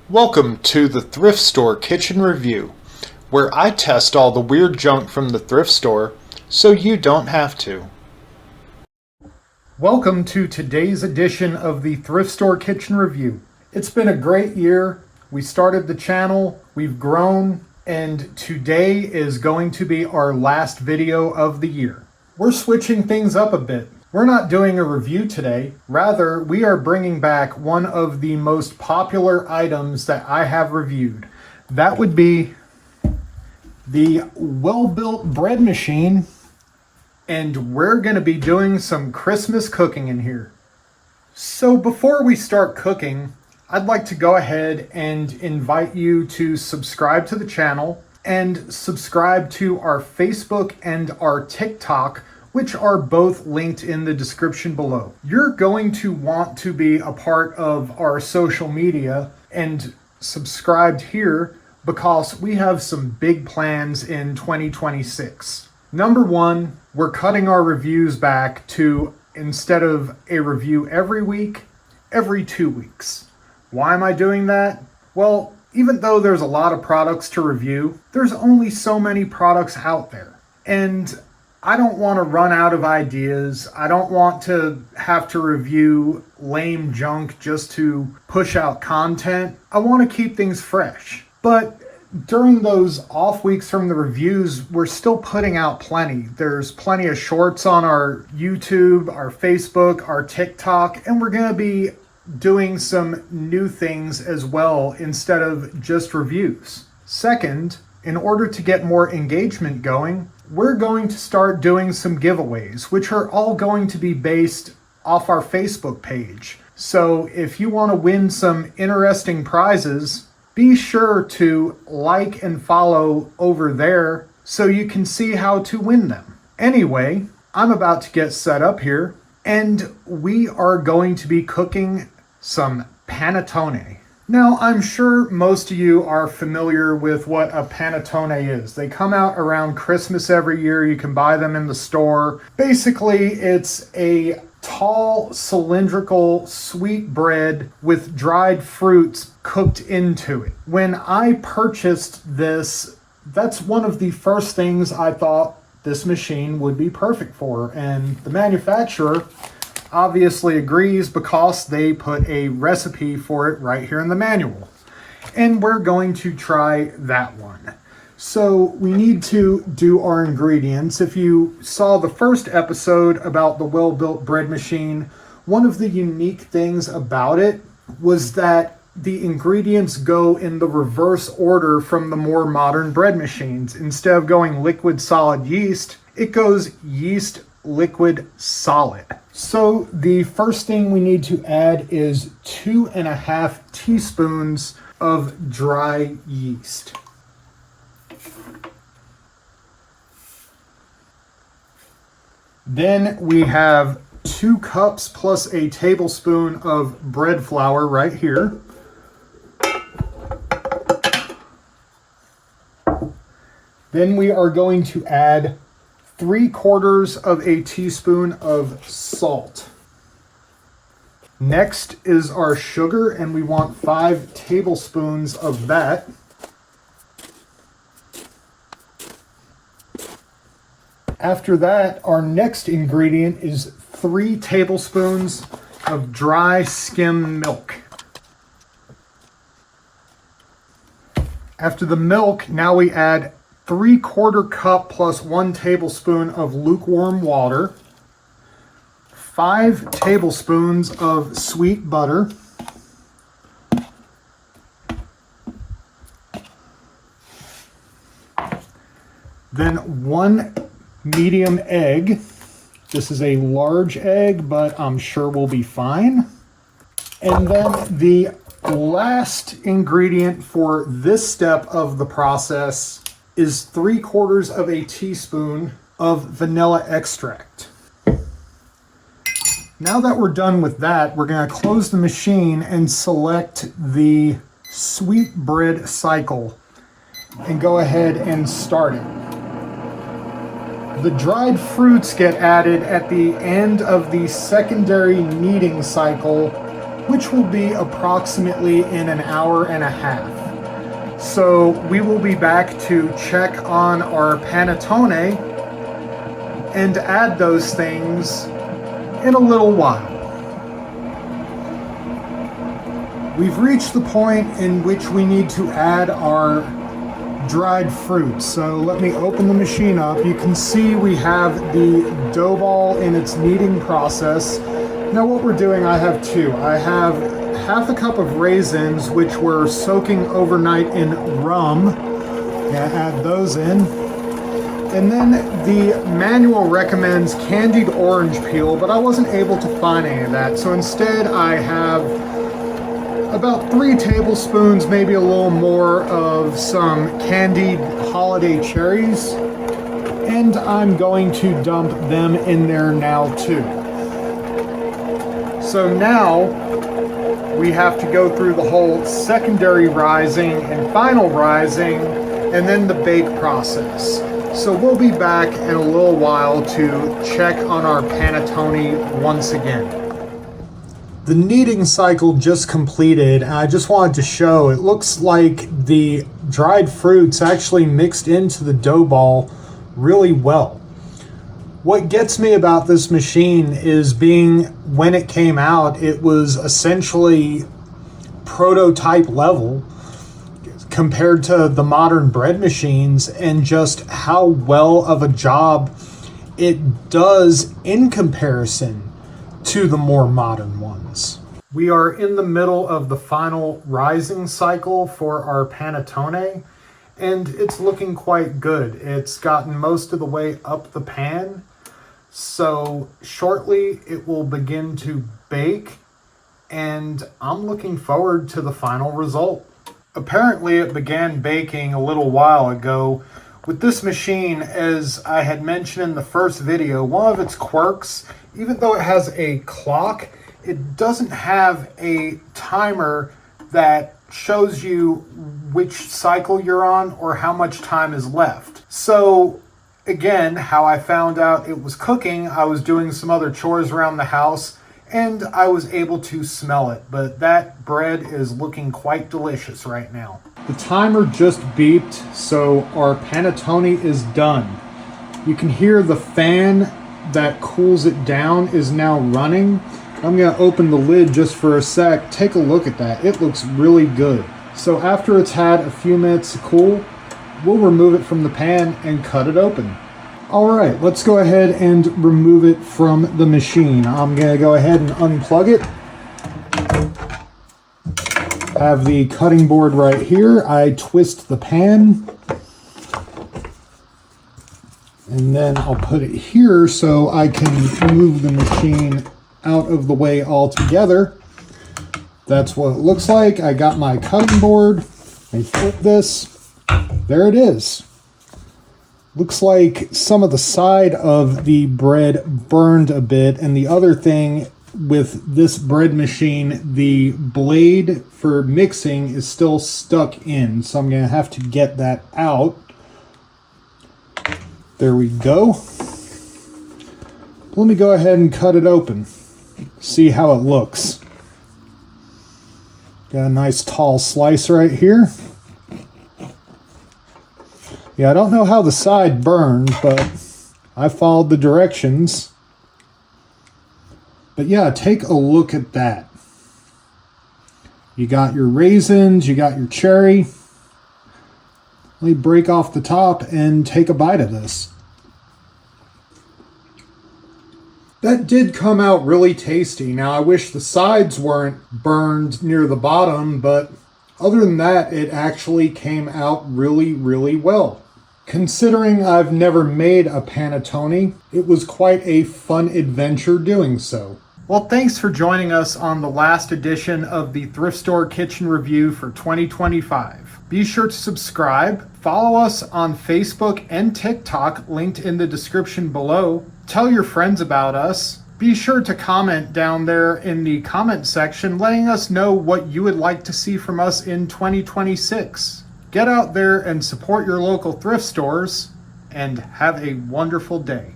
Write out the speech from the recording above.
Welcome to the Thrift Store Kitchen Review, where I test all the weird junk from the thrift store so you don't have to. Welcome to today's edition of the Thrift Store Kitchen Review. It's been a great year. We started the channel, we've grown, and today is going to be our last video of the year. We're switching things up a bit. We're not doing a review today. Rather, we are bringing back one of the most popular items that I have reviewed. That would be the Welbilt Bread Machine, and we're going to be doing some Christmas cooking in here. So before we start cooking, I'd like to go ahead and invite you to subscribe to the channel and subscribe to our Facebook and our TikTok, which are both linked in the description below. You're going to want to be a part of our social media and subscribed here because we have some big plans in 2026. Number one, we're cutting our reviews back to, instead of a review every week, every 2 weeks. Why am I doing that? Well, even though there's a lot of products to review, there's only so many products out there. And I don't want to run out of ideas. I don't want to have to review lame junk just to push out content. I want to keep things fresh. But during those off weeks from the reviews, we're still putting out plenty. There's plenty of shorts on our YouTube, our Facebook, our TikTok, and we're going to be doing some new things as well instead of just reviews. Second, in order to get more engagement going, we're going to start doing some giveaways, which are all going to be based off our Facebook page. So if you want to win some interesting prizes, be sure to like and follow over there so you can see how to win them. Anyway, I'm about to get set up here, and we are going to be cooking some panettone. Now, I'm sure most of you are familiar with what a panettone is. They come out around Christmas every year. You can buy them in the store. Basically, it's a tall, cylindrical, sweet bread with dried fruits cooked into it. When I purchased this, that's one of the first things I thought this machine would be perfect for. And the manufacturer obviously agrees because they put a recipe for it right here in the manual. And we're going to try that one. So we need to do our ingredients. If you saw the first episode about the Welbilt Bread Machine, one of the unique things about it was that the ingredients go in the reverse order from the more modern bread machines. Instead of going liquid solid yeast, it goes yeast liquid solid. So the first thing we need to add is 2.5 teaspoons of dry yeast. Then we have 2 cups plus a tablespoon of bread flour right here. Then we are going to add 3/4 of a teaspoon of salt. Next is our sugar, and we want 5 tablespoons of that. After that, our next ingredient is 3 tablespoons of dry skim milk. After the milk, now we add 3/4 cup plus 1 tablespoon of lukewarm water, 5 tablespoons of sweet butter, then 1 medium egg. This is a large egg, but I'm sure we'll be fine. And then the last ingredient for this step of the process is 3/4 of a teaspoon of vanilla extract. Now that we're done with that, we're going to close the machine and select the sweet bread cycle and go ahead and start it. The dried fruits get added at the end of the secondary kneading cycle which will be approximately in an hour and a half. So we will be back to check on our panettone and add those things in a little while. We've reached the point in which we need to add our dried fruit. So let me open the machine up. You can see we have the dough ball in its kneading process. Now what we're doing, I have two. I have half a cup of raisins, which we're soaking overnight in rum. Add those in. And then the manual recommends candied orange peel, but I wasn't able to find any of that. So instead I have about 3 tablespoons, maybe a little more, of some candied holiday cherries. And I'm going to dump them in there now too. So now we have to go through the whole secondary rising and final rising and then the bake process. So we'll be back in a little while to check on our panettone once again. The kneading cycle just completed, and I just wanted to show, it looks like the dried fruits actually mixed into the dough ball really well. What gets me about this machine is when it came out, it was essentially prototype level compared to the modern bread machines, and just how well of a job it does in comparison to the more modern ones. We are in the middle of the final rising cycle for our panettone, and it's looking quite good. It's gotten most of the way up the pan. So shortly it will begin to bake, and I'm looking forward to the final result. Apparently it began baking a little while ago. With this machine, as I had mentioned in the first video, one of its quirks, even though it has a clock, it doesn't have a timer that shows you which cycle you're on or how much time is left. So again, how I found out it was cooking, I was doing some other chores around the house and I was able to smell it. But that bread is looking quite delicious right now. The timer just beeped, so our panettone is done. You can hear the fan that cools it down is now running. I'm going to open the lid just for a sec. Take a look at that. It looks really good. So after it's had a few minutes to cool, we'll remove it from the pan and cut it open. All right, let's go ahead and remove it from the machine. I'm going to go ahead and unplug it. Have the cutting board right here. I twist the pan. And then I'll put it here so I can move the machine out of the way altogether. That's what it looks like. I got my cutting board. I flip this. There it is. Looks like some of the side of the bread burned a bit, and the other thing with this bread machine, the blade for mixing is still stuck in, so I'm going to have to get that out. There we go. Let me go ahead and cut it open. See how it looks. Got a nice tall slice right here. Yeah, I don't know how the side burned, but I followed the directions. But yeah, take a look at that. You got your raisins, you got your cherry. Let me break off the top and take a bite of this. That did come out really tasty. Now, I wish the sides weren't burned near the bottom, but other than that, it actually came out really, really well. Considering I've never made a panettone, it was quite a fun adventure doing so. Well, thanks for joining us on the last edition of the Thrift Store Kitchen Review for 2025. Be sure to subscribe, follow us on Facebook and TikTok, linked in the description below. Tell your friends about us. Be sure to comment down there in the comment section, letting us know what you would like to see from us in 2026. Get out there and support your local thrift stores, and have a wonderful day.